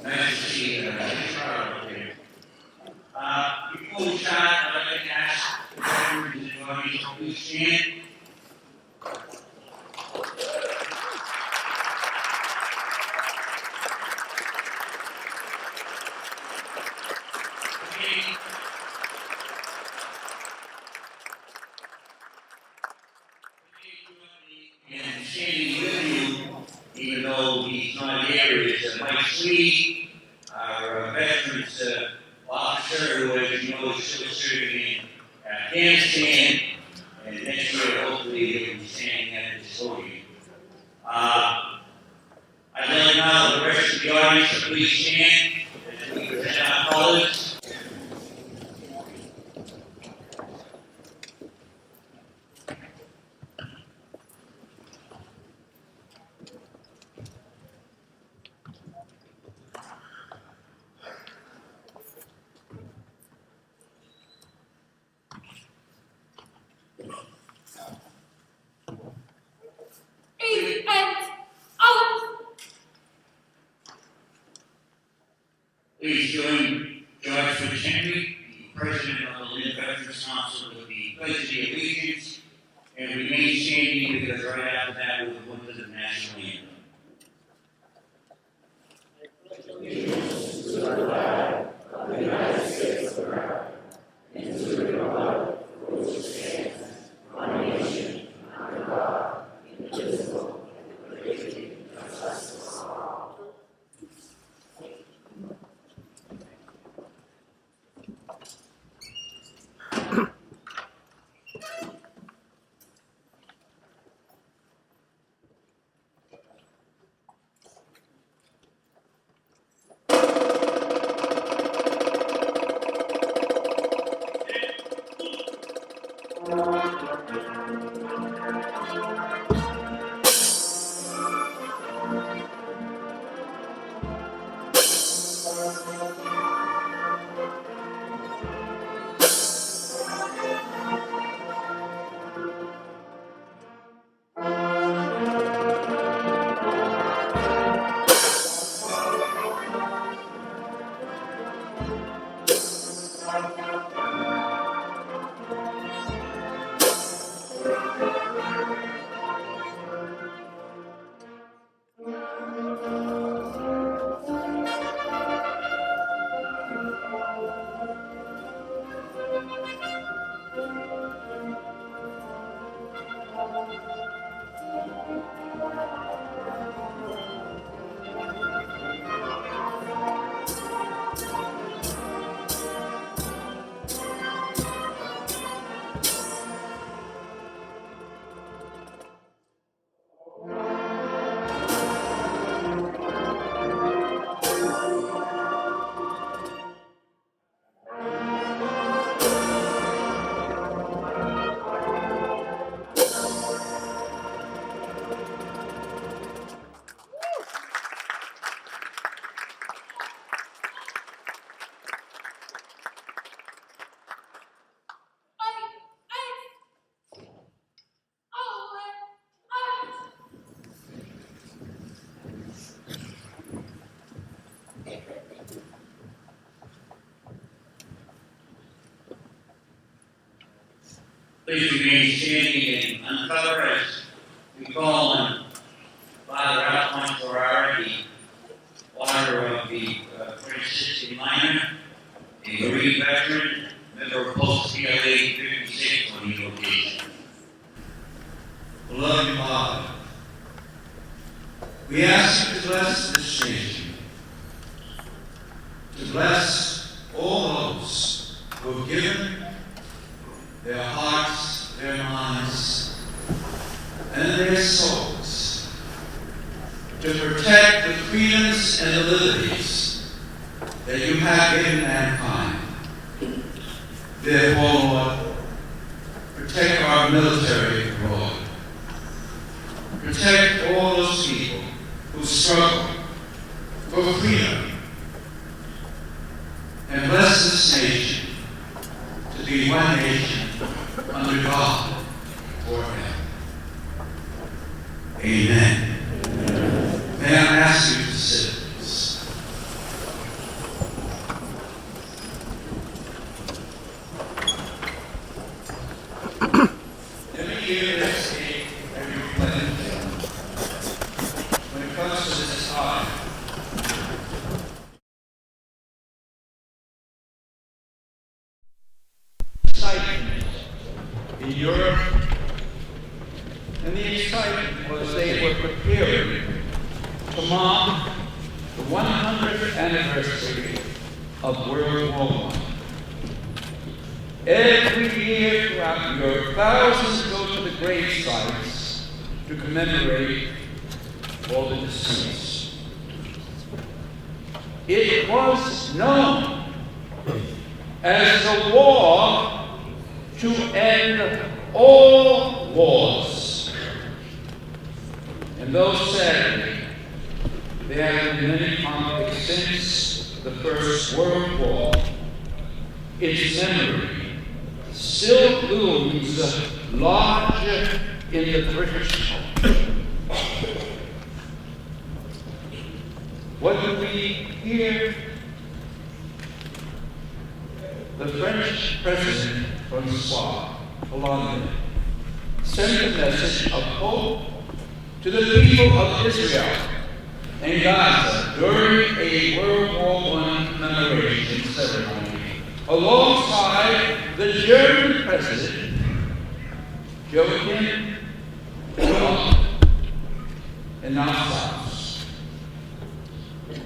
Nice to see you. Before we start, I'd like to ask the veterans in the audience to please stand. And standing with you, even though he's not here, is Mike Sweet, our veterans officer who, as you know, is still serving in Afghanistan, and next year, hopefully, he'll be standing at this podium. I'd like now the rest of the audience to please stand as we present our colors. Please join George Henry, the President of the Lynn Veterans Council, with the Pledge of Allegiance, and remain standing because right after that we'll go into the national anthem. Allegiance to the flag of the United States of America, and to the republic for which it stands, one nation, under God, indivisible, with liberty and justice for all. Please remain standing and uncover as we call on Father Alphonse Ferrara, the author of the Franciscan Minor, a Marine veteran, member of Post CLA 56 on the location. Beloved Father, we ask you to bless this nation, to bless all those who have given their hearts, their minds, and their souls to protect the freedoms and the liberties that you have given mankind. Therefore, Lord, protect our military abroad. Protect all those people who struggle for freedom. And bless this nation to be one nation under God forever. Amen. May I ask you to sit, please. mark the 100th anniversary of World War I. Every year throughout Europe, thousands go to the grave sites to commemorate all the deceased. It was known as the war to end all wars. And though sadly, there have been many conflicts since the First World War, its memory still looms large in the British heart. What do we hear? The French President François Hollande sent a message of hope to the people of Israel and Gaza during a World War I commemoration ceremony, alongside the German President Joachim and ourselves.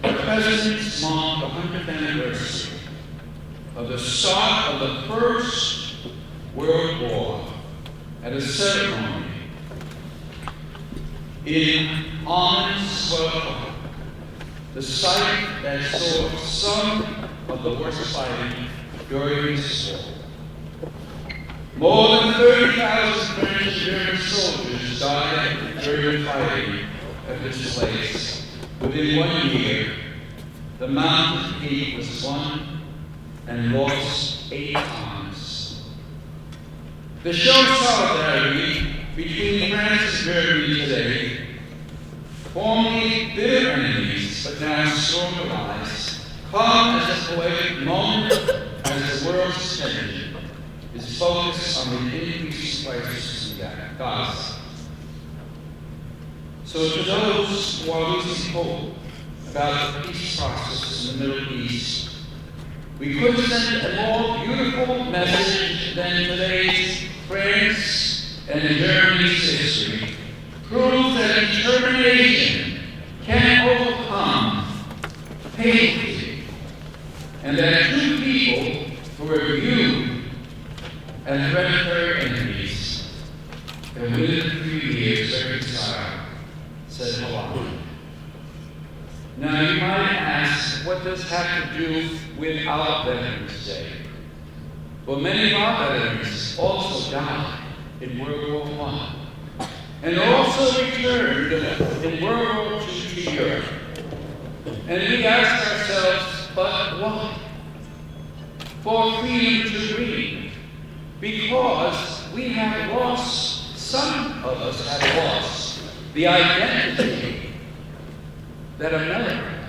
The presidents marked the 100th anniversary of the start of the First World War at a ceremony in Arnsville, the site that saw some of the worst fighting during this war. More than 30,000 French and German soldiers died during the fighting at this place. Within 1 year, the mountain peak was won and lost 8 times. The show of solidarity between France and Germany today, formerly bitter enemies but now strong allies, come as a poetic moment as the world's attention is focused on the increasing crisis in Gaza. So to those who are losing hope about the peace process in the Middle East, we could send a more beautiful message than today's France and Germany's history proves that determination can overcome pain, and that two people who were viewed as hereditary enemies and within 3 years reconciled, said hello. Now you might ask, what does this have to do with our Veterans Day? Well, many of our veterans also died in World War I and also returned in World War II to Europe. And we ask ourselves, but why? For freedom to breathe. Because we have lost, some of us have lost, the identity that America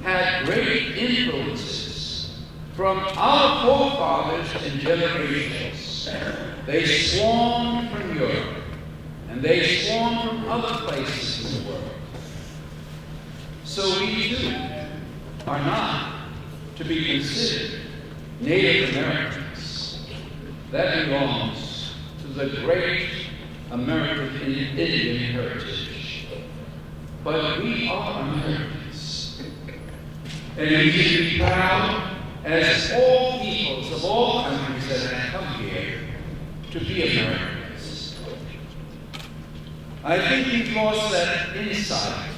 had great influences from our forefathers and generations. They swarmed from Europe, and they swarmed from other places in the world. So we too are not to be considered Native Americans. That belongs to the great American Indian heritage. But we are Americans. And we should be proud, as all peoples of all countries that have come here, to be Americans. I think we've lost that insight,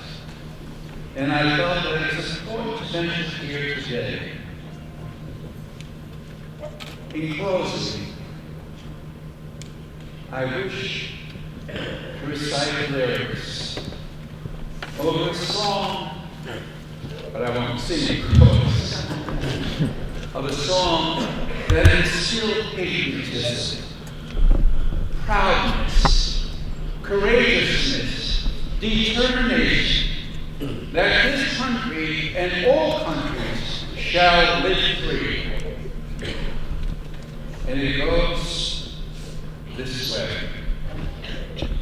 and I felt that it's important to mention here today. In closing, I wish to recite the lyrics over a song, but I won't sing it, of course, of a song that instilled patriotism, proudness, courageousness, determination, that this country and all countries shall live free. And it goes this way.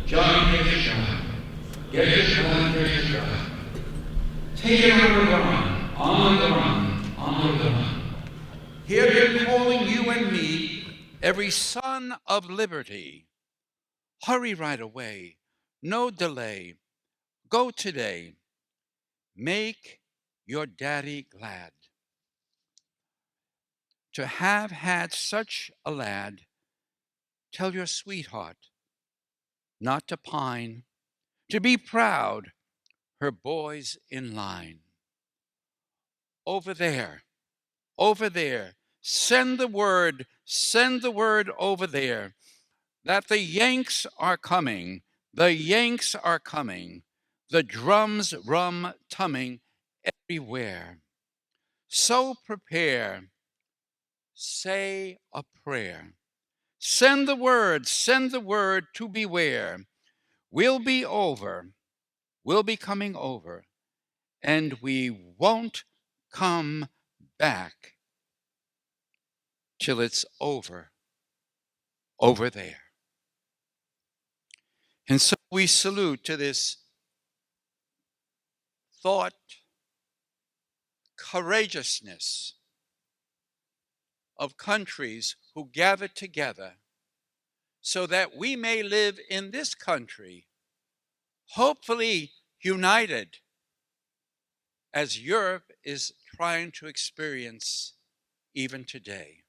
John, get your gun. Get your gun, get your gun. Take it on the run, on the run, on the run. Hear him calling you and me, every son of liberty. Hurry right away, no delay. Go today. make your daddy glad. To have had such a lad, tell your sweetheart not to pine, to be proud, her boys in line. Over there, over there, send the word over there, that the Yanks are coming, the Yanks are coming, the drums rum-tumming everywhere. So prepare, say a prayer. Send the word to beware. We'll be over, we'll be coming over, and we won't come back till it's over there. And so we salute to this thought, courageousness of countries who gather together so that we may live in this country, hopefully united, as Europe is trying to experience even today.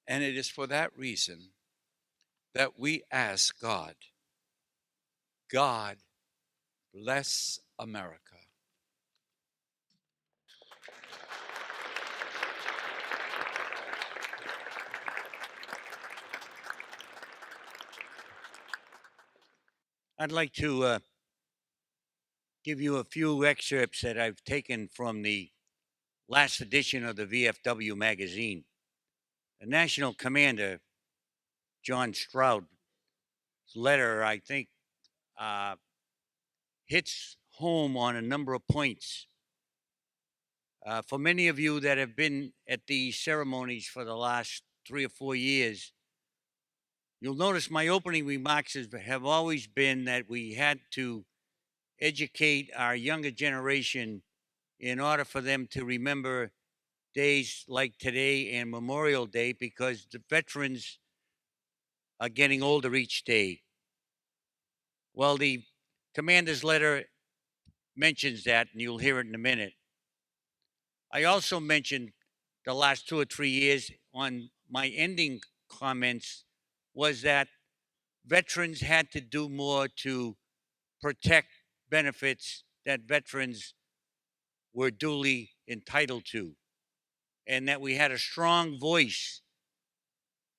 And it is for that reason that we ask God, God bless America. I'd like to give you a few excerpts that I've taken from the last edition of the VFW magazine. The National Commander, John Stroud's letter, I think, hits home on a number of points. For many of you that have been at these ceremonies for the last 3 or 4 years, you'll notice my opening remarks have always been that we had to educate our younger generation in order for them to remember days like today and Memorial Day, because the veterans are getting older each day. Well, the commander's letter mentions that, and you'll hear it in a minute. I also mentioned the last 2 or 3 years on my ending comments was that veterans had to do more to protect benefits that veterans were duly entitled to, and that we had a strong voice.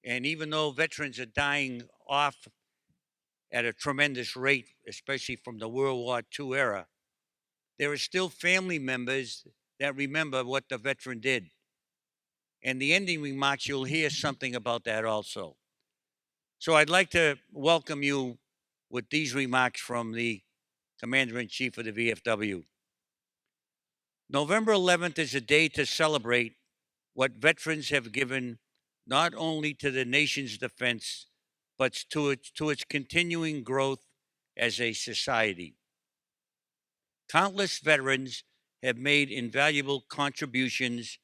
And even though veterans are dying off at a tremendous rate, especially from the World War II era, there are still family members that remember what the veteran did. And the ending remarks, you'll hear something about that also. So I'd like to welcome you with these remarks from the Commander-in-Chief of the VFW. November 11th is a day to celebrate what veterans have given not only to the nation's defense, but to its continuing growth as a society. Countless veterans have made invaluable contributions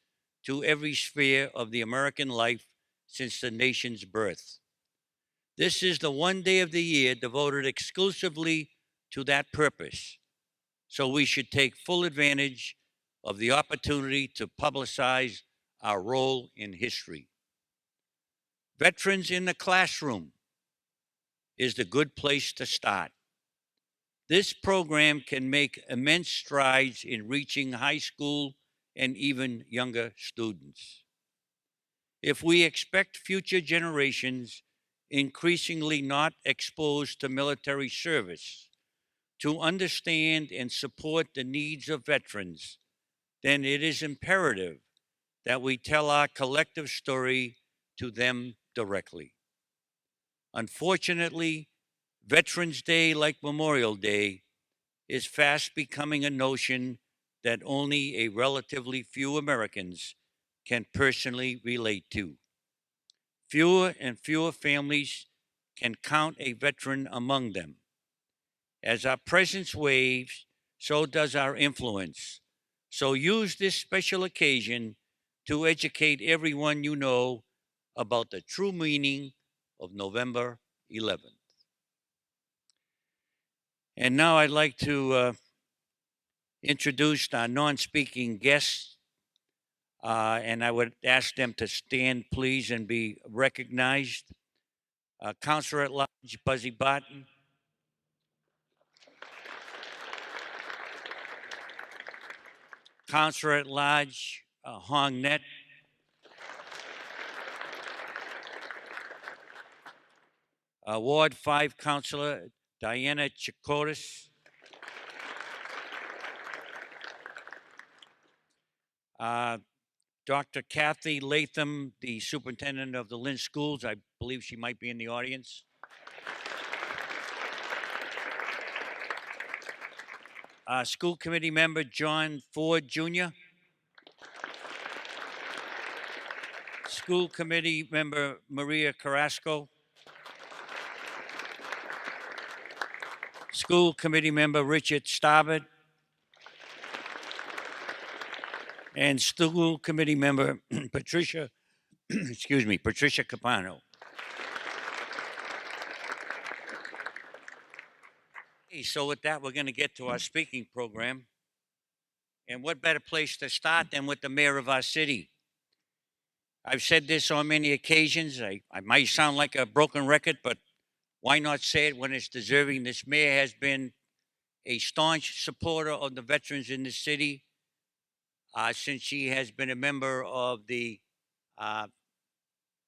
to every sphere of the American life since the nation's birth. This is the one day of the year devoted exclusively to that purpose, so we should take full advantage of the opportunity to publicize our role in history. Veterans in the Classroom is the good place to start. This program can make immense strides in reaching high school and even younger students. If we expect future generations increasingly not exposed to military service to understand and support the needs of veterans, then it is imperative that we tell our collective story to them directly. Unfortunately, Veterans Day, like Memorial Day, is fast becoming a notion that only a relatively few Americans can personally relate to. Fewer and fewer families can count a veteran among them. As our presence waves, so does our influence. So use this special occasion to educate everyone you know about the true meaning of November 11th. And now I'd like to introduce our non-speaking guests, and I would ask them to stand, please, and be recognized. Counselor at Large Buzzy Barton. Counselor at Large Hong Net. Ward 5 Counselor Diana Chikotis. Dr. Kathy Latham, the superintendent of the Lynn schools. I believe she might be in the audience. School committee member John Ford Jr. School committee member Maria Carrasco. School committee member Richard Starboard. And school committee member Patricia, Patricia Capano. Hey, so with that, we're going to get to our speaking program. And what better place to start than with the mayor of our city? I've said this on many occasions. I might sound like a broken record, but why not say it when it's deserving? This mayor has been a staunch supporter of the veterans in the city since she has been a member of the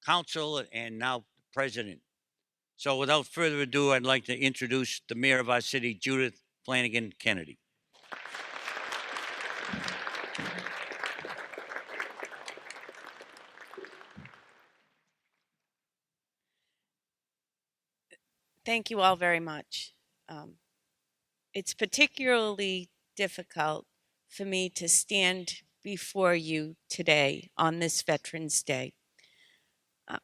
council and now president. So without further ado, I'd like to introduce the mayor of our city, Judith Flanagan Kennedy. Thank you all very much. It's particularly difficult for me to stand before you today on this Veterans Day.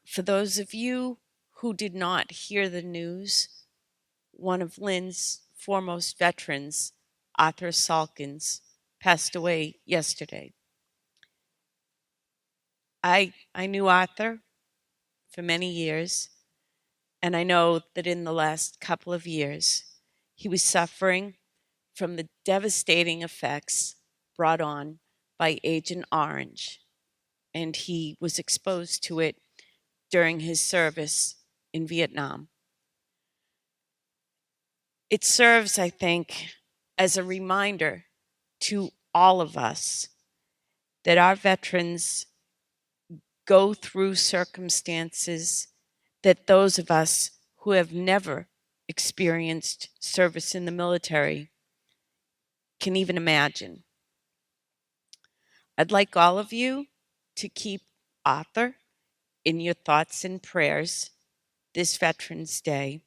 For those of you who did not hear the news, one of Lynn's foremost veterans, Arthur Salkins, passed away yesterday. I knew Arthur for many years, and I know that in the last couple of years, he was suffering from the devastating effects brought on by Agent Orange, and he was exposed to it during his service in Vietnam. It serves, I think, as a reminder to all of us that our veterans go through circumstances that those of us who have never experienced service in the military can even imagine. I'd like all of you to keep Arthur in your thoughts and prayers this Veterans Day,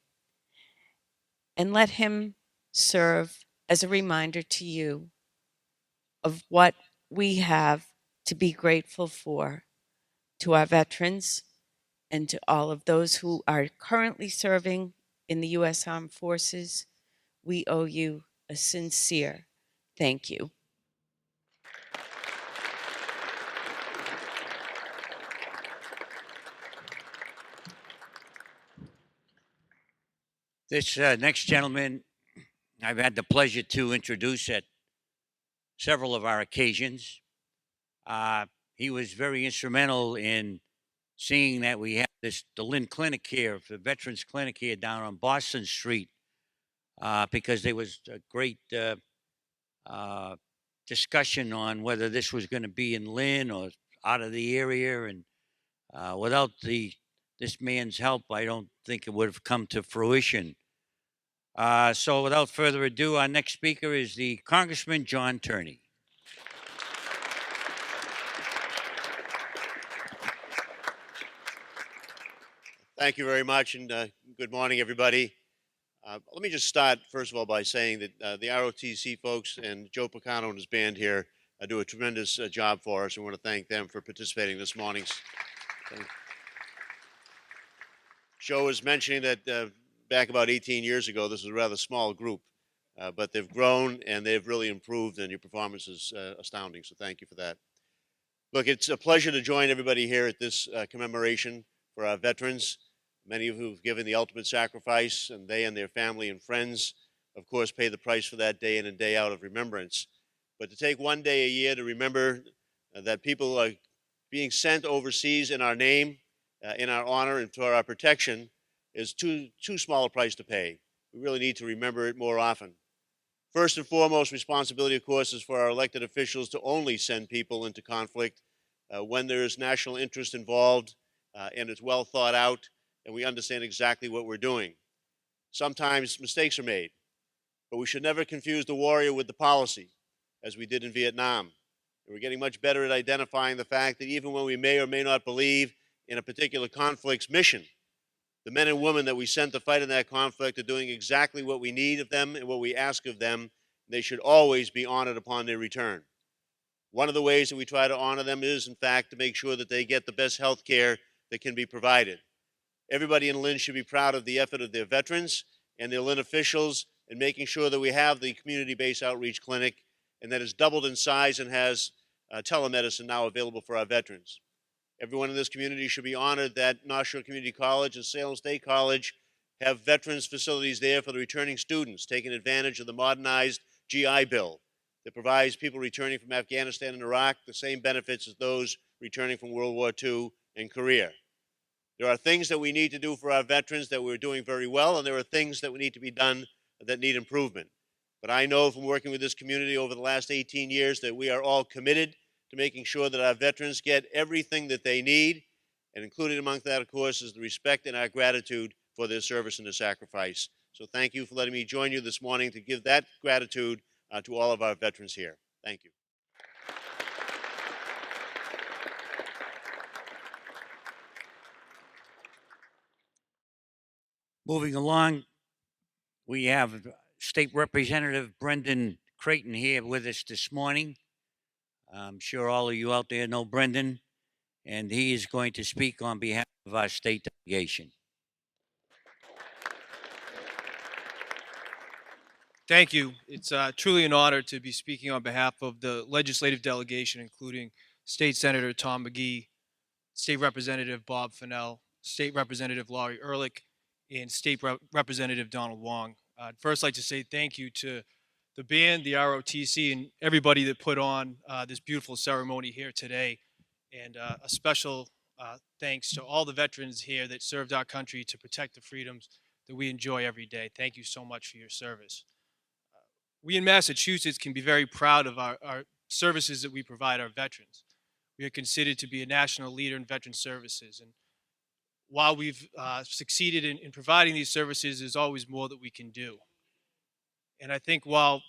and let him serve as a reminder to you of what we have to be grateful for, to our veterans and to all of those who are currently serving in the U.S. Armed Forces. We owe you a sincere thank you. This next gentleman, I've had the pleasure to introduce at several of our occasions. He was very instrumental in seeing that we have the Lynn Clinic here, the Veterans Clinic here down on Boston Street, because there was a great discussion on whether this was going to be in Lynn or out of the area, and without this man's help, I don't think it would have come to fruition. So without further ado, our next speaker is the Congressman John Turney. Thank you very much, and good morning, everybody. Let me just start, first of all, by saying that the ROTC folks and Joe Picano and his band here do a tremendous job for us, and we want to thank them for participating this morning. Joe was mentioning that back about 18 years ago, this was a rather small group, but they've grown and they've really improved, and your performance is astounding, so thank you for that. Look, it's a pleasure to join everybody here at this commemoration for our veterans, many of who have given the ultimate sacrifice, and they and their family and friends, of course, pay the price for that day in and day out of remembrance. But to take one day a year to remember that people are being sent overseas in our name, in our honor, and for our protection is too small a price to pay. We really need to remember it more often. First and foremost responsibility, of course, is for our elected officials to only send people into conflict when there is national interest involved and it's well thought out and we understand exactly what we're doing. Sometimes mistakes are made, but we should never confuse the warrior with the policy, as we did in Vietnam. And we're getting much better at identifying the fact that even when we may or may not believe in a particular conflict's mission, the men and women that we sent to fight in that conflict are doing exactly what we need of them and what we ask of them. They should always be honored upon their return. One of the ways that we try to honor them is, in fact, to make sure that they get the best health care that can be provided. Everybody in Lynn should be proud of the effort of their veterans and their Lynn officials in making sure that we have the community-based outreach clinic and that it's doubled in size and has telemedicine now available for our veterans. Everyone in this community should be honored that North Shore Community College and Salem State College have veterans facilities there for the returning students, taking advantage of the modernized GI Bill that provides people returning from Afghanistan and Iraq the same benefits as those returning from World War II and Korea. There are things that we need to do for our veterans that we're doing very well, and there are things that need to be done that need improvement. But I know from working with this community over the last 18 years that we are all committed to making sure that our veterans get everything that they need, and included among that, of course, is the respect and our gratitude for their service and their sacrifice. So thank you for letting me join you this morning to give that gratitude to all of our veterans here. Thank you. Moving along, we have State Representative Brendan Creighton here with us this morning. I'm sure all of you out there know Brendan, and he is going to speak on behalf of our state delegation. Thank you. It's truly an honor to be speaking on behalf of the legislative delegation, including State Senator Tom McGee, State Representative Bob Fennell, State Representative Laurie Ehrlich, and State Representative Donald Wong. I'd first like to say thank you to the band, the ROTC, and everybody that put on this beautiful ceremony here today. And a special thanks to all the veterans here that served our country to protect the freedoms that we enjoy every day. Thank you so much for your service. We in Massachusetts can be very proud of our services that we provide our veterans. We are considered to be a national leader in veteran services. And while we've succeeded in providing these services, there's always more that we can do. And I think while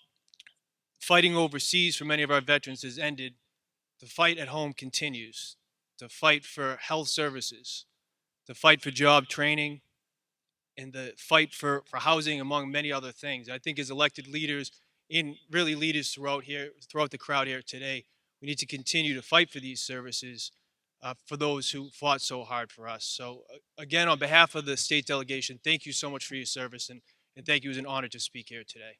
fighting overseas for many of our veterans has ended, the fight at home continues. The fight for health services, the fight for job training, and the fight for housing, among many other things. I think as elected leaders and really leaders throughout the crowd here today, we need to continue to fight for these services for those who fought so hard for us. So again, on behalf of the state delegation, thank you so much for your service, and thank you. It was an honor to speak here today.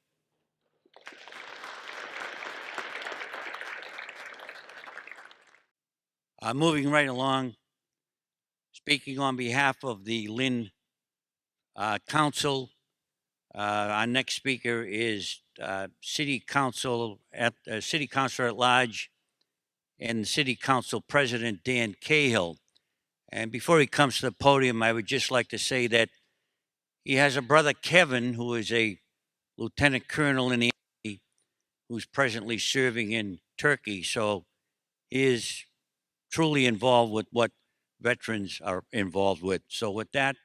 Moving right along, speaking on behalf of the Lynn Council, our next speaker is City Councilor at Large and City Council President Dan Cahill. And before he comes to the podium, I would just like to say that he has a brother, Kevin, who is a lieutenant colonel in the Army, who's presently serving in Turkey. So he is truly involved with what veterans are involved with. So with that,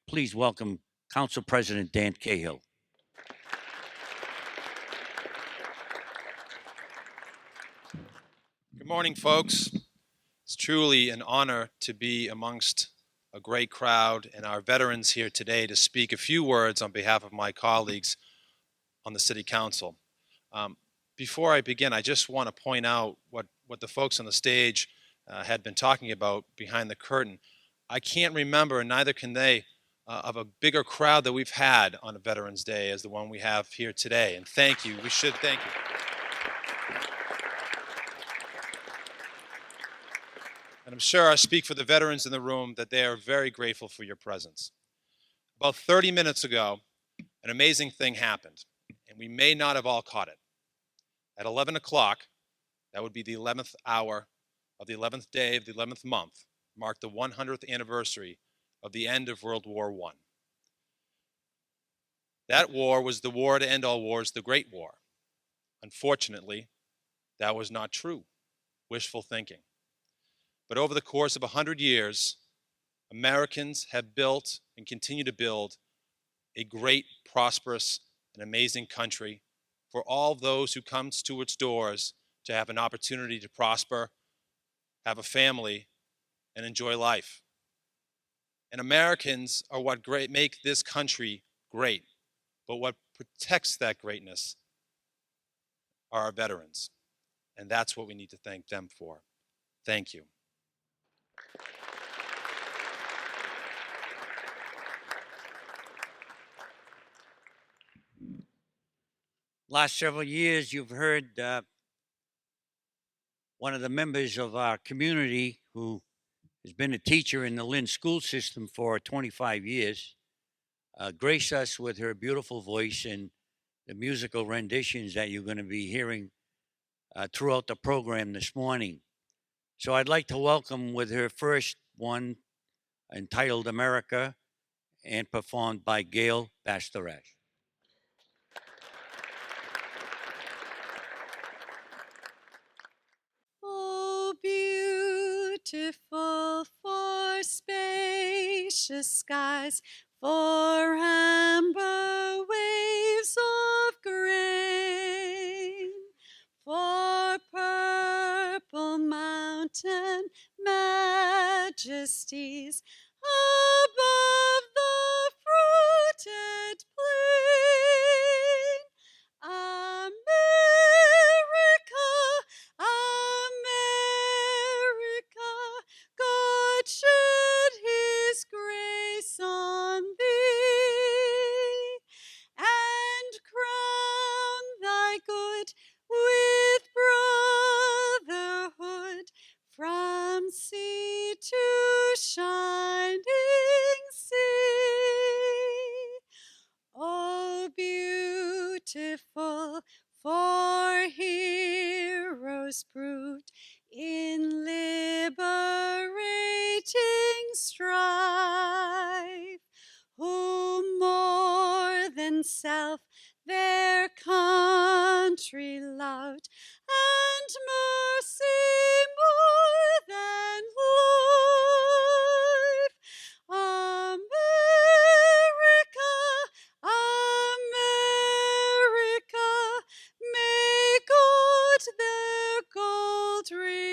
please welcome Council President Dan Cahill. Good morning, folks. It's truly an honor to be amongst a great crowd and our veterans here today to speak a few words on behalf of my colleagues on the City Council. Before I begin, I just want to point out what the folks on the stage had been talking about behind the curtain. I can't remember, and neither can they, of a bigger crowd that we've had on a Veterans Day as the one we have here today. And thank you. We should thank you. And I'm sure I speak for the veterans in the room that they are very grateful for your presence. About 30 minutes ago, an amazing thing happened, and we may not have all caught it. At 11 o'clock, that would be the 11th hour of the 11th day of the 11th month, marked the 100th anniversary of the end of World War I. That war was the war to end all wars, the Great War. Unfortunately, that was not true. Wishful thinking. But over the course of 100 years, Americans have built and continue to build a great, prosperous, and amazing country for all those who come to its doors to have an opportunity to prosper, have a family, and enjoy life. And Americans are what make this country great. But what protects that greatness are our veterans. And that's what we need to thank them for. Thank you. Last several years, you've heard one of the members of our community who has been a teacher in the Lynn school system for 25 years grace us with her beautiful voice and the musical renditions that you're going to be hearing throughout the program this morning. So I'd like to welcome with her first one entitled America and performed by Gayle Bastarache. Oh, beautiful for spacious skies, for amber waves of grain, for purple mountain majesties above the fruited plain. America, America, God shed his grace on thee, and crown thy good with brotherhood from sea to shining sea. Oh, beautiful for heroes proved in liberating strife, who more than self their country loved, and mercy more than life. America, America, may God their gold refine,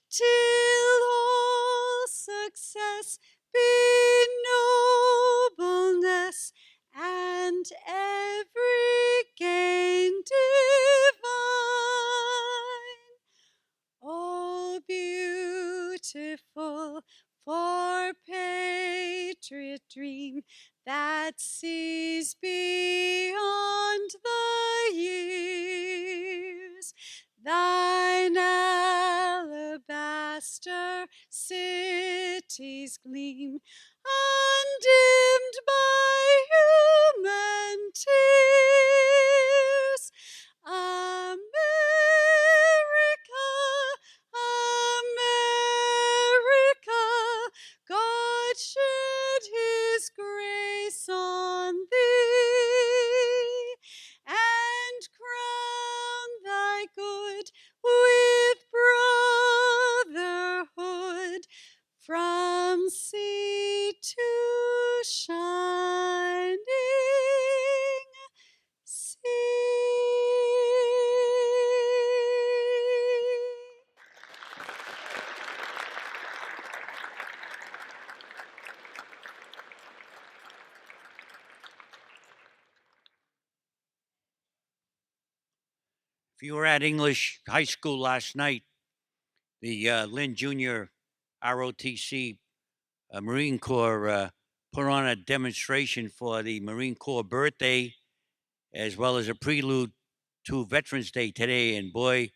till all success be nobleness, and every gain divine. Oh, beautiful for patriot dream that sees beyond the years, thine alabaster cities gleam, undimmed by human tears. America, America, God shed his grace on thee, and crown thy good with brotherhood from sea to shining sea. If you were at English high school last night, the Lynn Junior ROTC Marine Corps put on a demonstration for the Marine Corps birthday, as well as a prelude to Veterans Day today. And boy,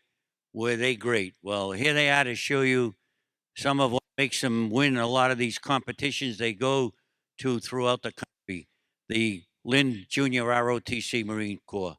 were they great. Well, here they are to show you some of what makes them win a lot of these competitions they go to throughout the country. The Lynn Junior ROTC Marine Corps.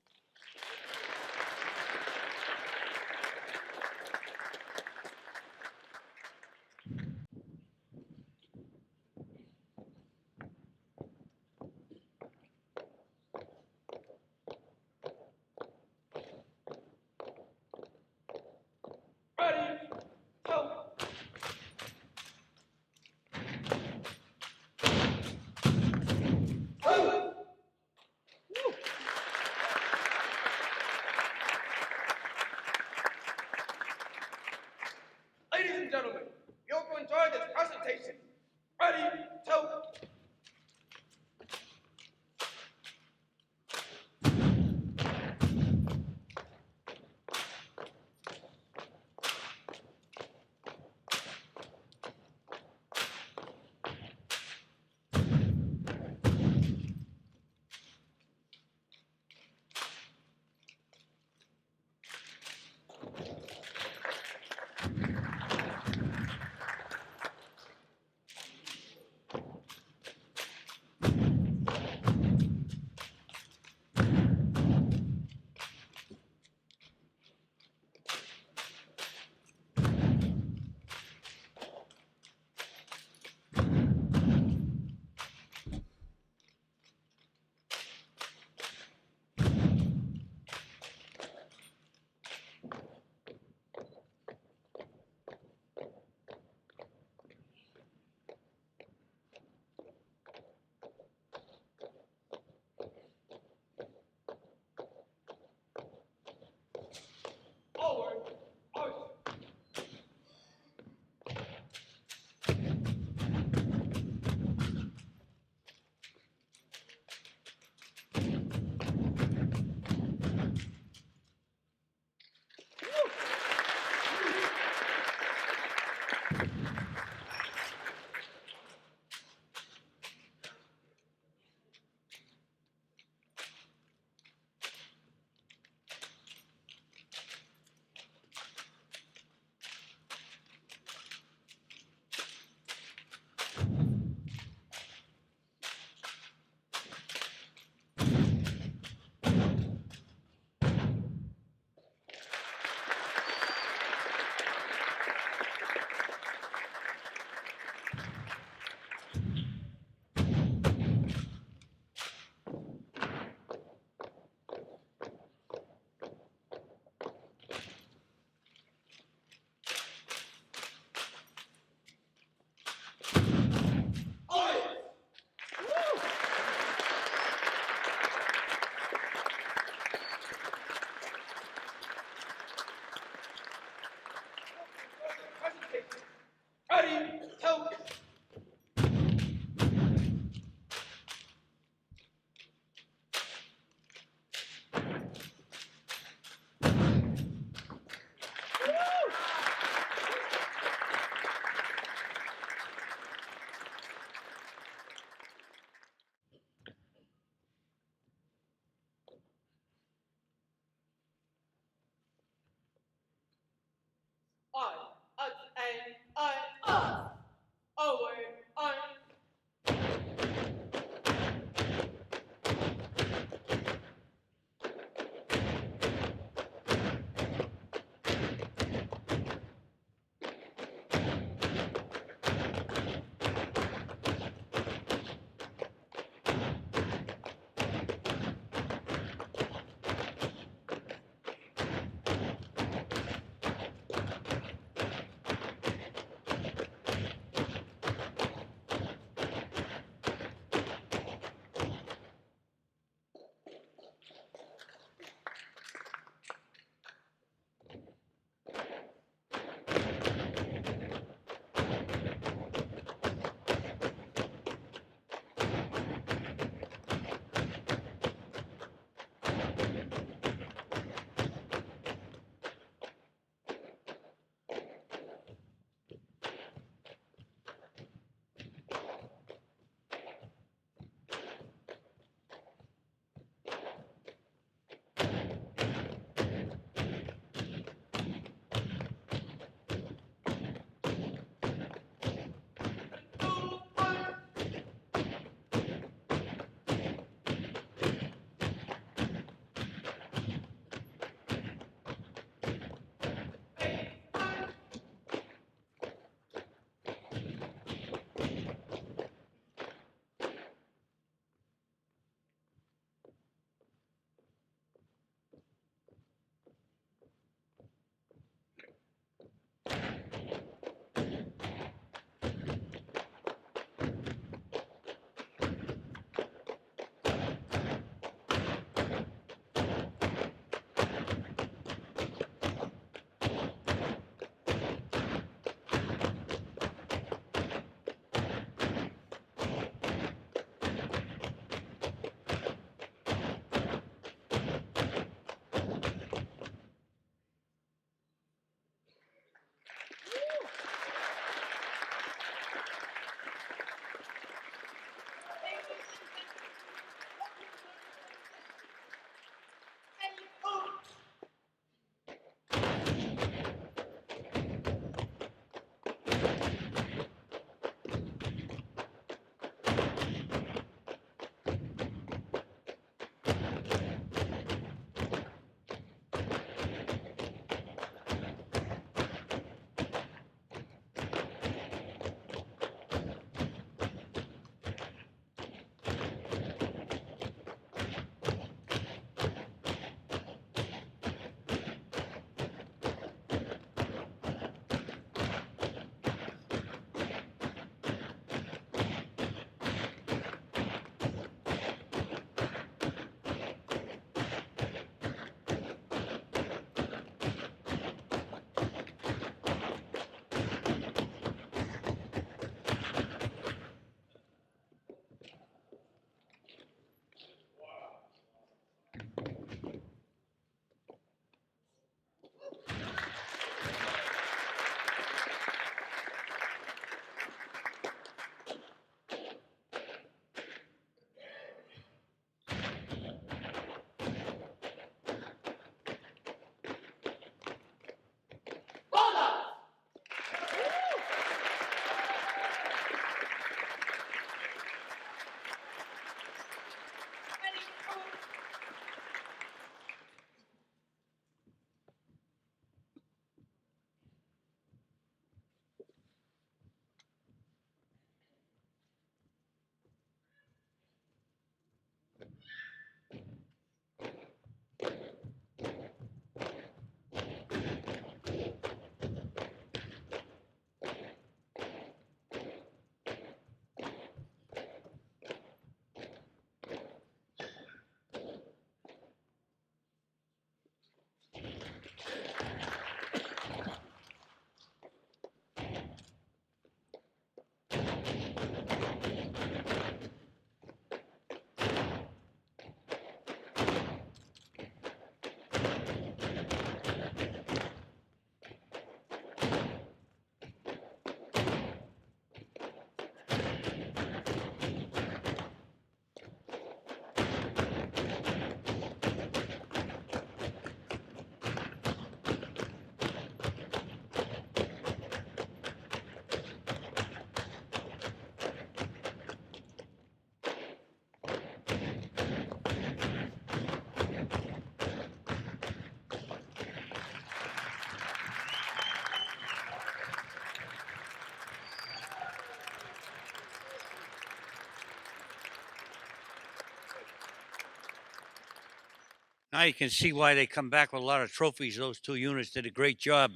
Now you can see why they come back with a lot of trophies. Those two units did a great job.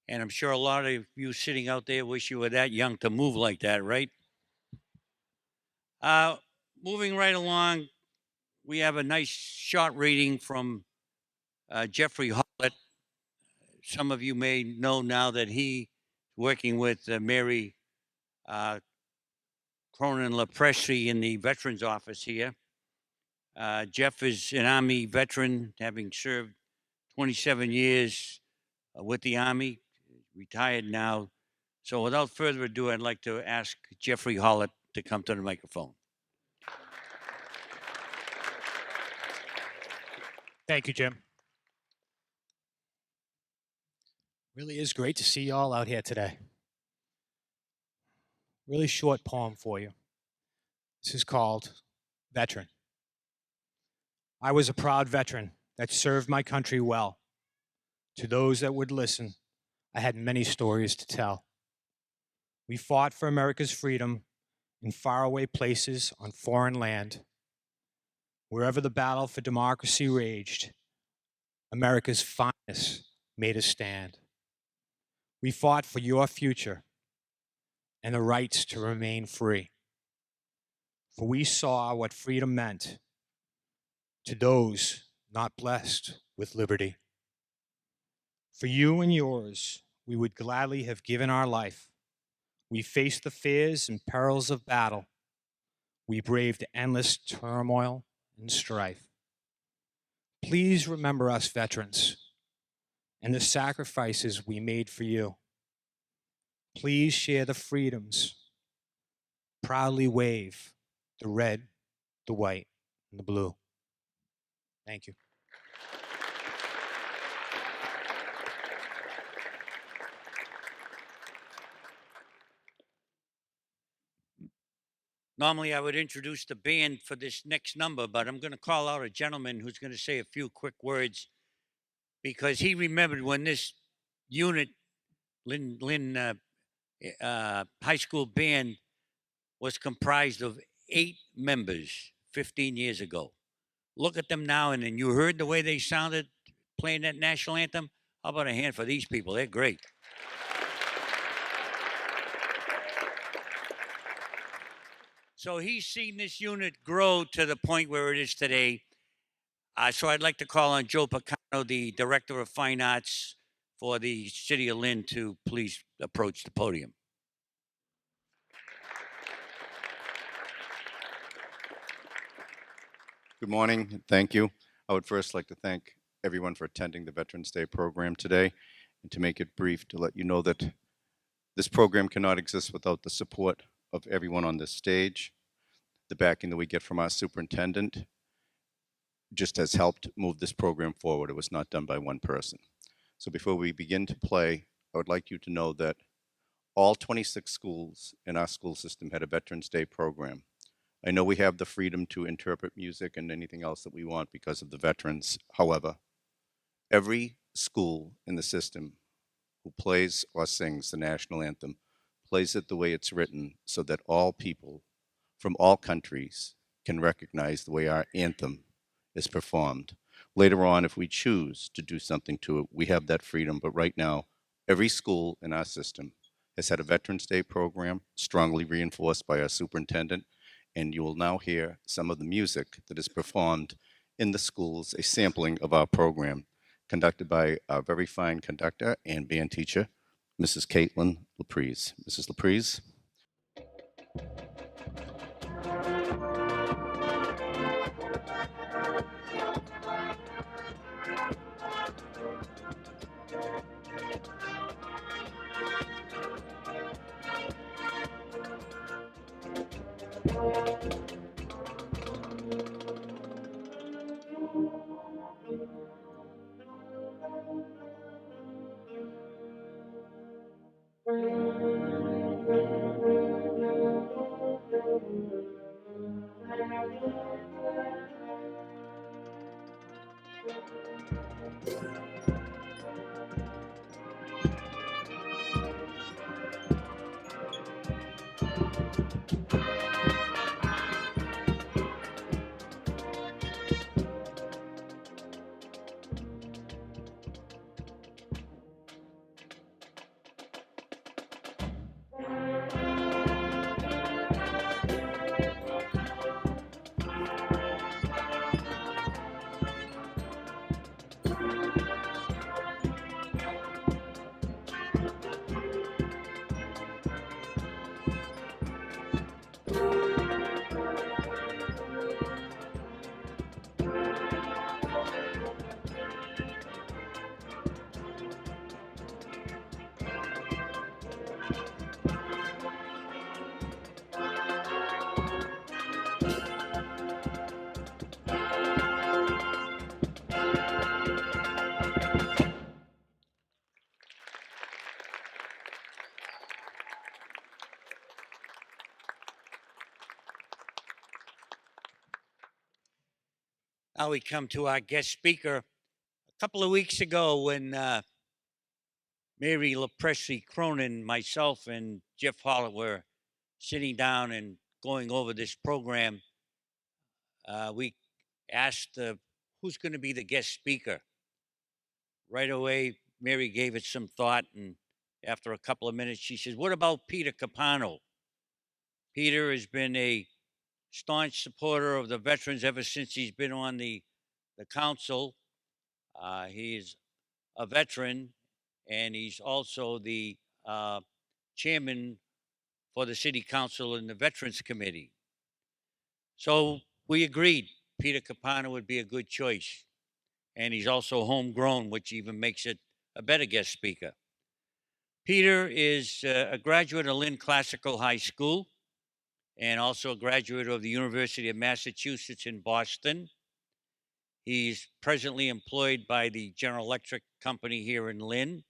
And I'm sure a lot of you sitting out there wish you were that young to move like that, right? Moving right along, we have a nice short reading from Jeffrey Hollett. Some of you may know now that he working with Mary Cronin LaPresti in the Veterans Office here. Jeff is an Army veteran, having served 27 years with the Army, retired now. So without further ado, I'd like to ask Jeffrey Hollett to come to the microphone. Thank you, Jim. Really is great to see y'all out here today. Really short poem for you. This is called Veteran. I was a proud veteran that served my country well. To those that would listen, I had many stories to tell. We fought for America's freedom in faraway places on foreign land. Wherever the battle for democracy raged, America's finest made a stand. We fought for your future and the rights to remain free. For we saw what freedom meant to those not blessed with liberty. For you and yours, we would gladly have given our life. We faced the fears and perils of battle. We braved endless turmoil and strife. Please remember us veterans and the sacrifices we made for you. Please share the freedoms. Proudly wave the red, the white, and the blue. Thank you. Normally, I would introduce the band for this next number, but I'm going to call out a gentleman who's going to say a few quick words because he remembered when this unit, Lynn High School Band, was comprised of 8 members 15 years ago. Look at them now, and then you heard the way they sounded playing that national anthem. How about a hand for these people? They're great. So he's seen this unit grow to the point where it is today. So I'd like to call on Joe Picano, the Director of Fine Arts for the City of Lynn, to please approach the podium. Good morning, and thank you. I would first like to thank everyone for attending the Veterans Day program today, and to make it brief, to let you know that this program cannot exist without the support of everyone on this stage. The backing that we get from our superintendent just has helped move this program forward. It was not done by one person. So before we begin to play, I would like you to know that all 26 schools in our school system had a Veterans Day program. I know we have the freedom to interpret music and anything else that we want because of the veterans. However, every school in the system who plays or sings the national anthem plays it the way it's written so that all people from all countries can recognize the way our anthem is performed. Later on, if we choose to do something to it, we have that freedom. But right now, every school in our system has had a Veterans Day program, strongly reinforced by our superintendent, and you will now hear some of the music that is performed in the schools, a sampling of our program, conducted by our very fine conductor and band teacher, Mrs. Caitlin Laprise. Mrs. Laprise. Now we come to our guest speaker. A couple of weeks ago, when Mary LaPresse Cronin, myself, and Jeff Hollett were sitting down and going over this program, we asked who's going to be the guest speaker. Right away, Mary gave it some thought, and after a couple of minutes, she says, "What about Peter Capano?" Peter has been a staunch supporter of the veterans ever since he's been on the council. He's a veteran, and he's also the chairman for the city council and the veterans committee. So we agreed Peter Capano would be a good choice. And he's also homegrown, which even makes it a better guest speaker. Peter is a graduate of Lynn Classical High School and also a graduate of the University of Massachusetts in Boston. He's presently employed by the General Electric Company here in Lynn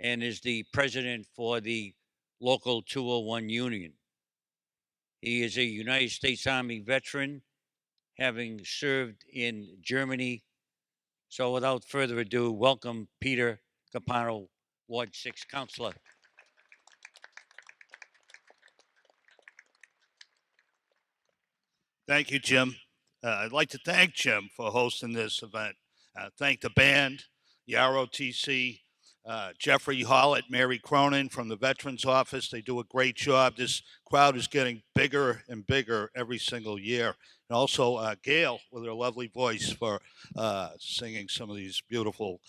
and is the president for the local 201 union. He is a United States Army veteran, having served in Germany. So without further ado, welcome Peter Capano, Ward 6 Councilor. Thank you, Jim. I'd like to thank Jim for hosting this event. Thank the band, the ROTC, Jeffrey Hollett, Mary Cronin from the Veterans Office. They do a great job. This crowd is getting bigger and bigger every single year. And also Gayle with her lovely voice for singing some of these beautiful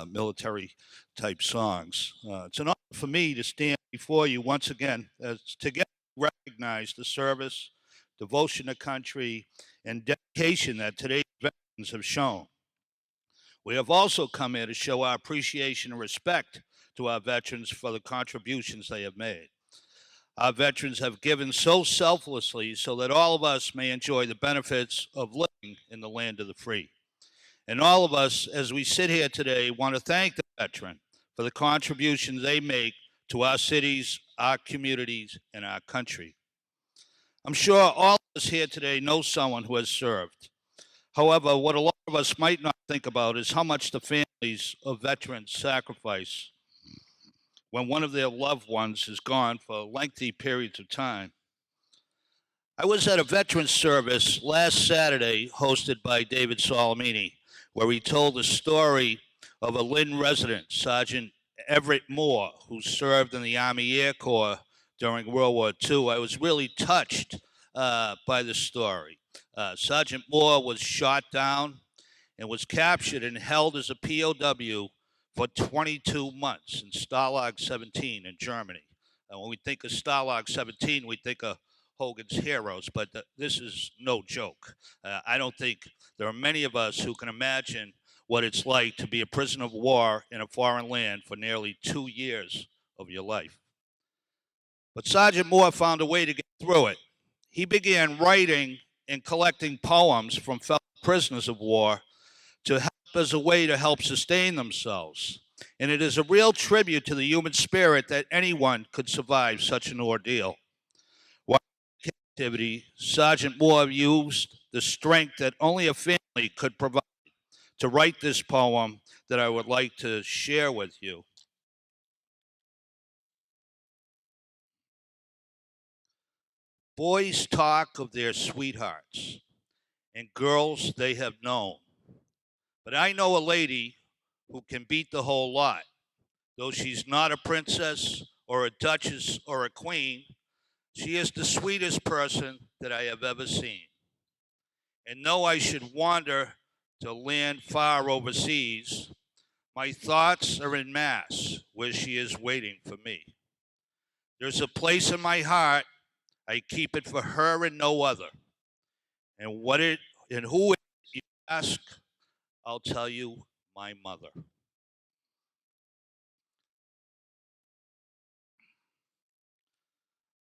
military type songs. It's an honor for me to stand before you once again to recognize the service, devotion to country, and dedication that today's veterans have shown. We have also come here to show our appreciation and respect to our veterans for the contributions they have made. Our veterans have given so selflessly so that all of us may enjoy the benefits of living in the land of the free. And all of us, as we sit here today, want to thank the veteran for the contributions they make to our cities, our communities, and our country. I'm sure all of us here today know someone who has served. However, what a lot of us might not think about is how much the families of veterans sacrifice when one of their loved ones is gone for lengthy periods of time. I was at a veterans service last Saturday hosted by David Solomini, where he told the story of a Lynn resident, Sergeant Everett Moore, who served in the Army Air Corps during World War II. I was really touched by the story. Sergeant Moore was shot down and was captured and held as a POW for 22 months in Stalag 17 in Germany. When we think of Stalag 17, we think of Hogan's Heroes, but this is no joke. I don't think there are many of us who can imagine what it's like to be a prisoner of war in a foreign land for nearly 2 years of your life. But Sergeant Moore found a way to get through it. He began writing and collecting poems from fellow prisoners of war to help as a way to help sustain themselves. And it is a real tribute to the human spirit that anyone could survive such an ordeal. While in captivity, Sergeant Moore used the strength that only a family could provide to write this poem that I would like to share with you. Boys talk of their sweethearts and girls they have known. But I know a lady who can beat the whole lot. Though she's not a princess or a duchess or a queen, she is the sweetest person that I have ever seen. And though I should wander to land far overseas, my thoughts are in Mass, where she is waiting for me. There's a place in my heart, I keep it for her and no other. And who it you ask, I'll tell you, my mother.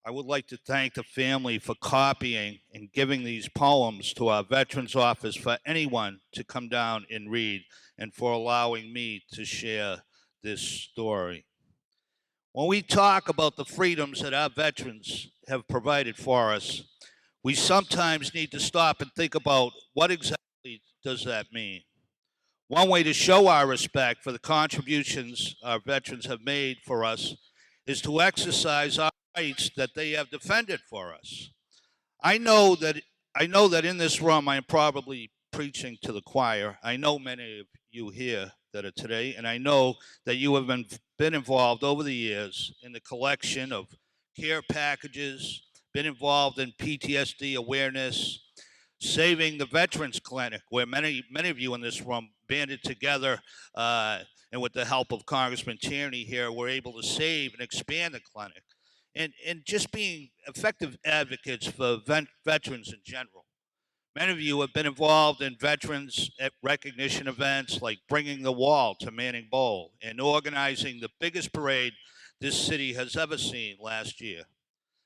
I would like to thank the family for copying and giving these poems to our Veterans Office for anyone to come down and read, and for allowing me to share this story. When we talk about the freedoms that our veterans have provided for us, we sometimes need to stop and think about what exactly does that mean. One way to show our respect for the contributions our veterans have made for us is to exercise our rights that they have defended for us. I know that in this room I am probably preaching to the choir. I know many of you here that are today, and I know that you have been involved over the years in the collection of care packages, been involved in PTSD awareness, saving the Veterans Clinic, where many of you in this room banded together and with the help of Congressman Tierney here, we're able to save and expand the clinic. And just being effective advocates for veterans in general. Many of you have been involved in veterans recognition events like bringing the wall to Manning Bowl and organizing the biggest parade this city has ever seen last year.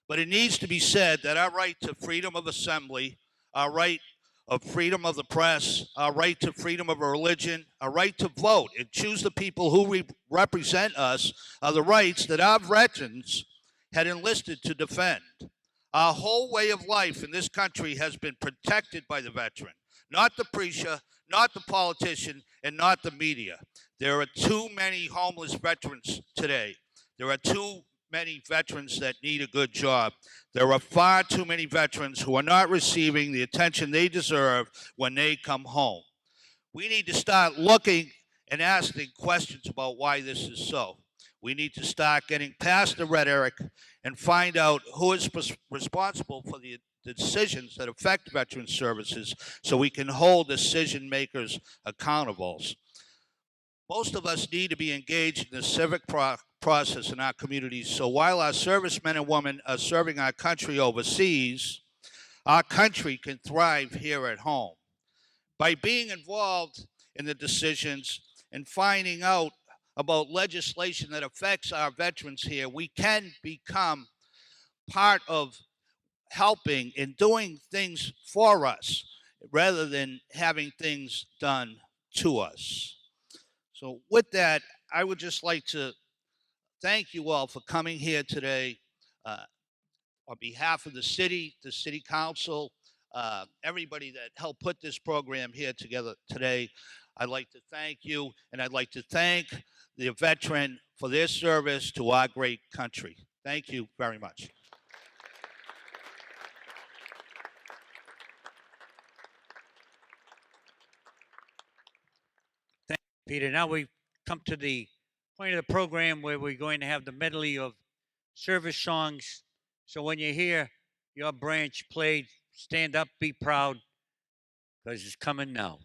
But it needs to be said that our right to freedom of assembly, our right of freedom of the press, our right to freedom of religion, our right to vote and choose the people who represent us are the rights that our veterans had enlisted to defend. Our whole way of life in this country has been protected by the veteran, not the preacher, not the politician, and not the media. There are too many homeless veterans today. There are too many veterans that need a good job. There are far too many veterans who are not receiving the attention they deserve when they come home. We need to start looking and asking questions about why this is so. We need to start getting past the rhetoric and find out who is responsible for the decisions that affect veteran services so we can hold decision makers accountable. Most of us need to be engaged in the civic process in our communities, so while our servicemen and women are serving our country overseas, our country can thrive here at home. By being involved in the decisions and finding out about legislation that affects our veterans here, we can become part of helping and doing things for us rather than having things done to us. So with that, I would just like to thank you all for coming here today on behalf of the city council, everybody that helped put this program here together today. I'd like to thank you, and I'd like to thank the veteran for their service to our great country. Thank you very much. Peter, now we've come to the point of the program where we're going to have the medley of service songs. So when you hear your branch played, stand up, be proud, because it's coming now.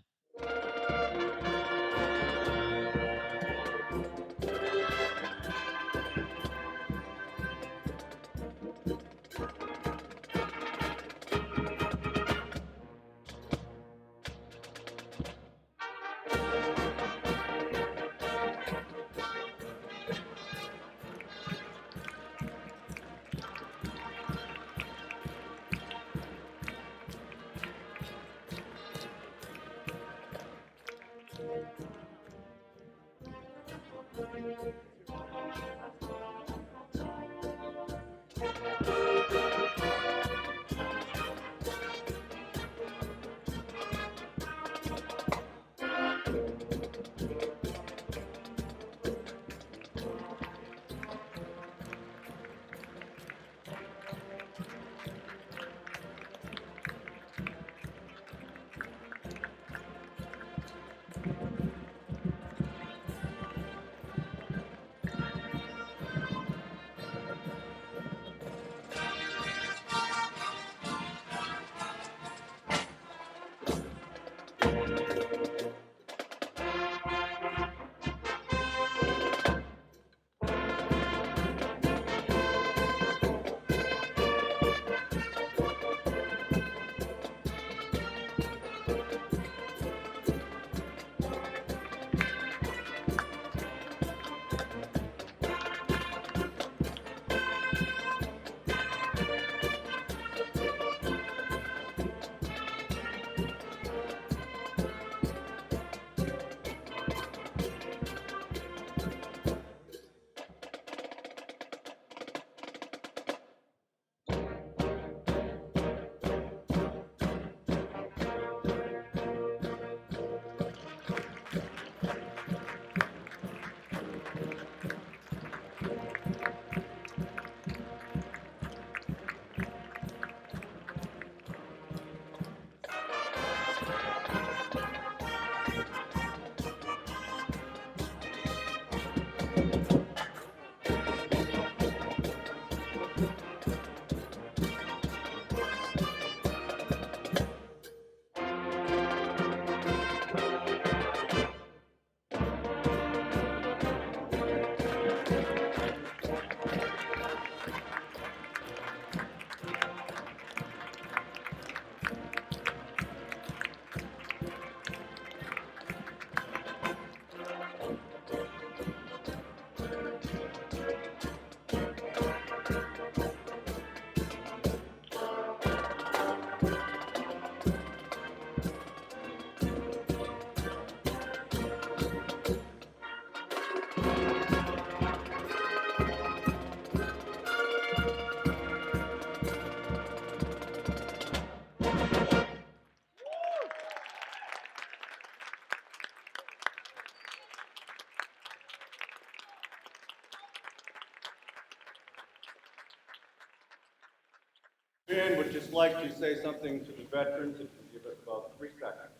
Lynn would just like to say something to the veterans, if you give us about 3 seconds.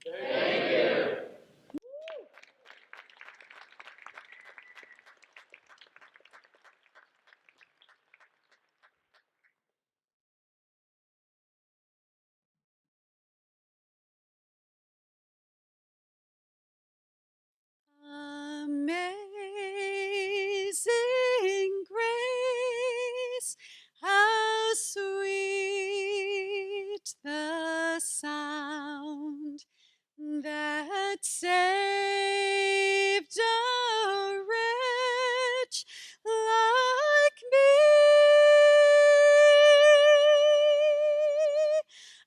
Thank you. Amazing grace, how sweet the sound that saved a wretch like me.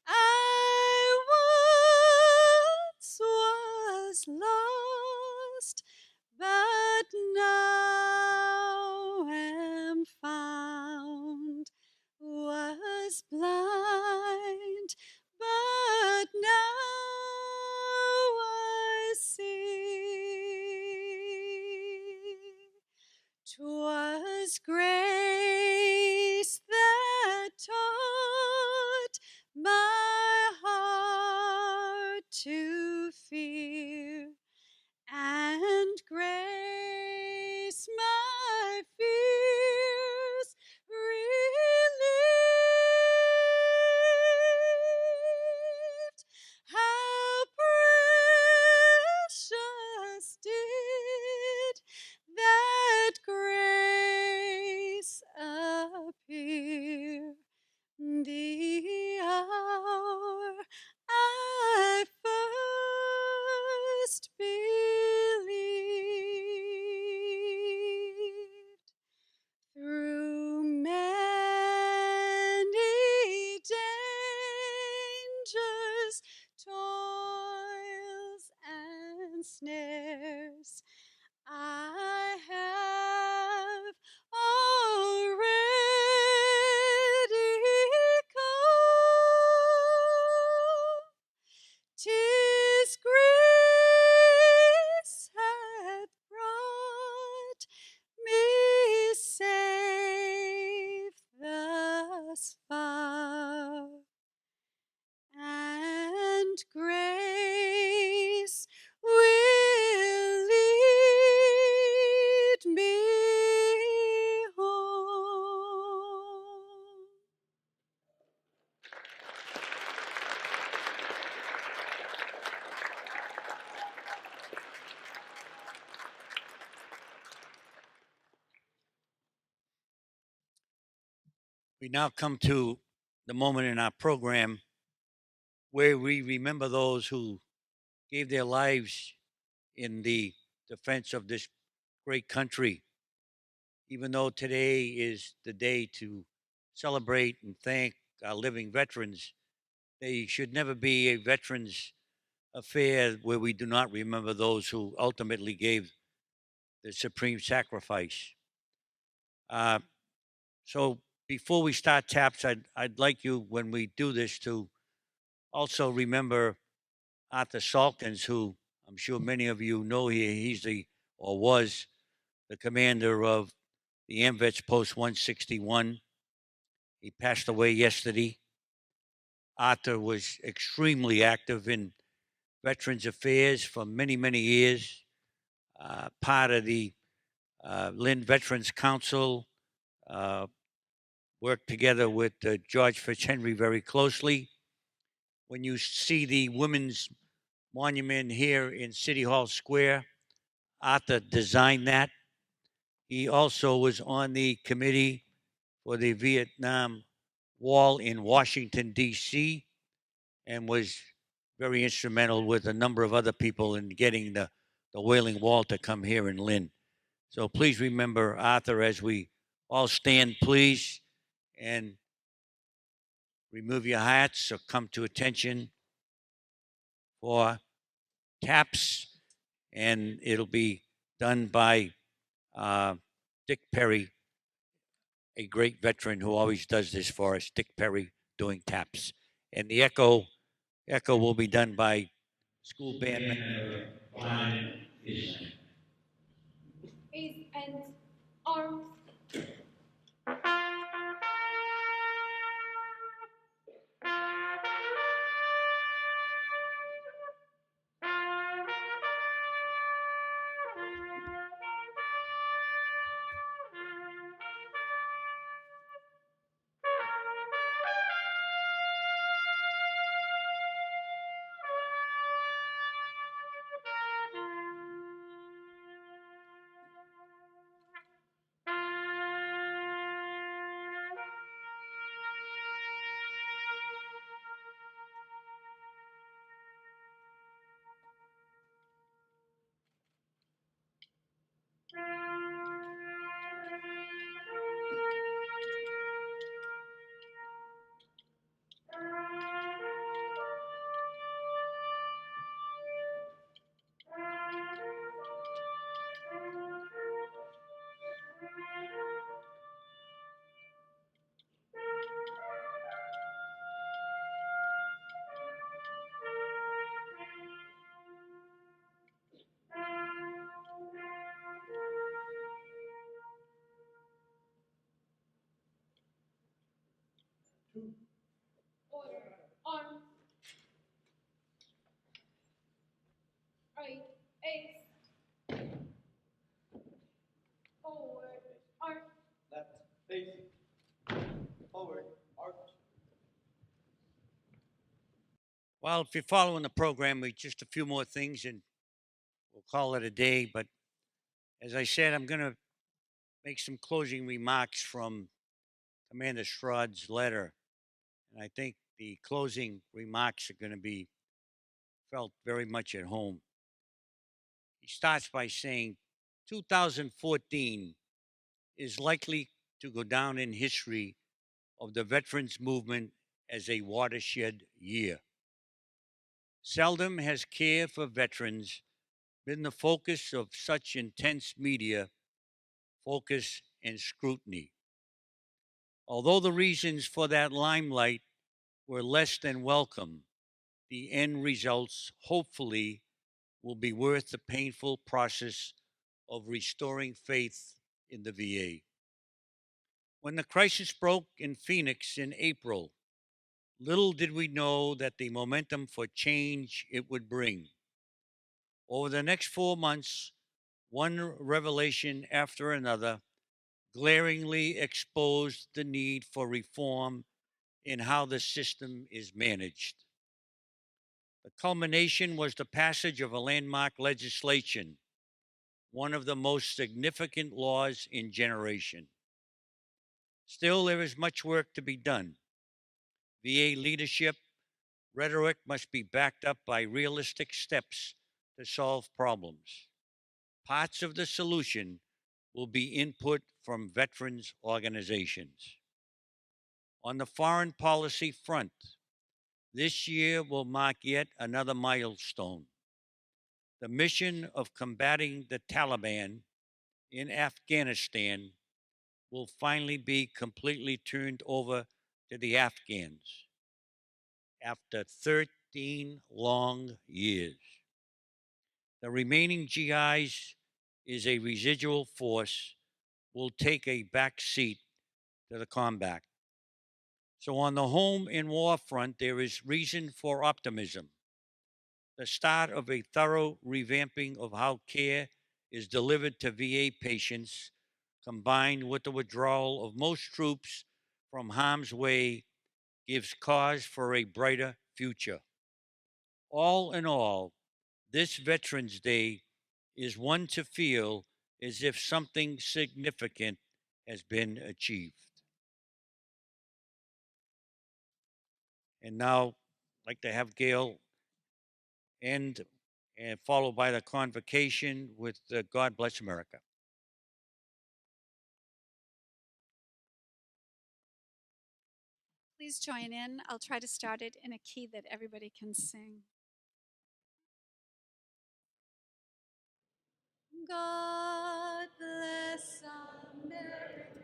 I once was lost, but now am found. Was blind, but now I see. 'Twas grace that taught my heart to fear, and grace my fears relieved. How precious did that grace appear, the hour I first believed. Through many dangers, toils, and snares, I have already come. 'Tis grace hath brought me safe thus far, and grace will lead me home. We now come to the moment in our program where we remember those who gave their lives in the defense of this great country. Even though today is the day to celebrate and thank our living veterans, they should never be a veterans affair where we do not remember those who ultimately gave the supreme sacrifice. Uh, so before we start taps, I'd like you, when we do this, to also remember Arthur Salkins, who I'm sure many of you know. He's the, or was, the commander of the AMVETS Post 161. He passed away yesterday. Arthur was extremely active in Veterans Affairs for many, many years, part of the Lynn Veterans Council, uh, worked together with George Fitzhenry very closely. When you see the Women's Monument here in City Hall Square, Arthur designed that. He also was on the committee for the Vietnam Wall in Washington, D.C., and was very instrumental with a number of other people in getting the Wailing Wall to come here in Lynn. So please remember Arthur as we all stand, please, and remove your hats or come to attention for taps, and it'll be done by Dick Perry, a great veteran who always does this for us. Dick Perry doing taps, and the echo will be done by school band member Brian Island. And arms. face. Forward, arch. Left face. Forward, arch. Well, if you're following the program, we just a few more things and we'll call it a day. But as I said, I'm going to make some closing remarks from Commander Stroud's letter. And I think the closing remarks are going to be felt very much at home. He starts by saying 2014 is likely to go down in history of the veterans movement as a watershed year. Seldom has care for veterans been the focus of such intense media focus and scrutiny. Although the reasons for that limelight were less than welcome, the end results hopefully will be worth the painful process of restoring faith in the VA. When the crisis broke in Phoenix in April, little did we know that the momentum for change it would bring. Over the next 4 months, one revelation after another glaringly exposed the need for reform in how the system is managed. The culmination was the passage of a landmark legislation, one of the most significant laws in generation. Still, there is much work to be done. VA leadership rhetoric must be backed up by realistic steps to solve problems. Parts of the solution will be input from veterans organizations. On the foreign policy front, this year will mark yet another milestone. The mission of combating the Taliban in Afghanistan will finally be completely turned over to the Afghans after 13 long years. The remaining GIs is a residual force will take a back seat to the combat. So on the home and war front, there is reason for optimism. The start of a thorough revamping of how care is delivered to VA patients, combined with the withdrawal of most troops from harm's way, gives cause for a brighter future. All in all, this Veterans Day is one to feel as if something significant has been achieved. And now, I'd like to have Gayle end and followed by the convocation with God Bless America. Please join in. I'll try to start it in a key that everybody can sing. God bless America.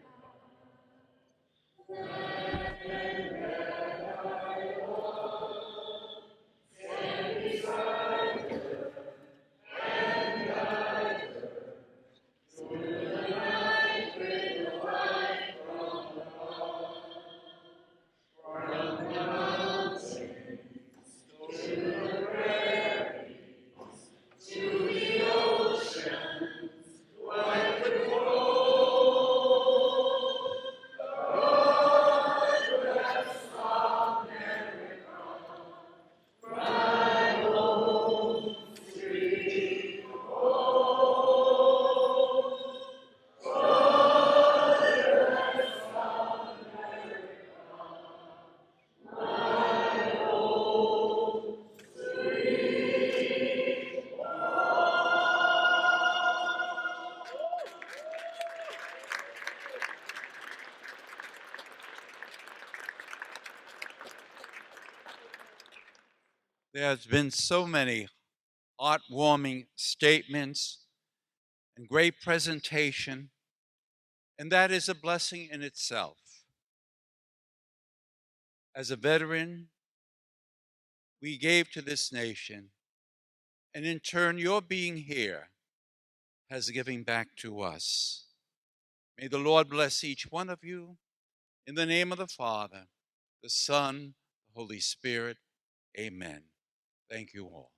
There's been so many heartwarming statements and great presentation, and that is a blessing in itself. As a veteran, we gave to this nation, and in turn, your being here has given back to us. May the Lord bless each one of you. In the name of the Father, the Son, the Holy Spirit, amen. Thank you all.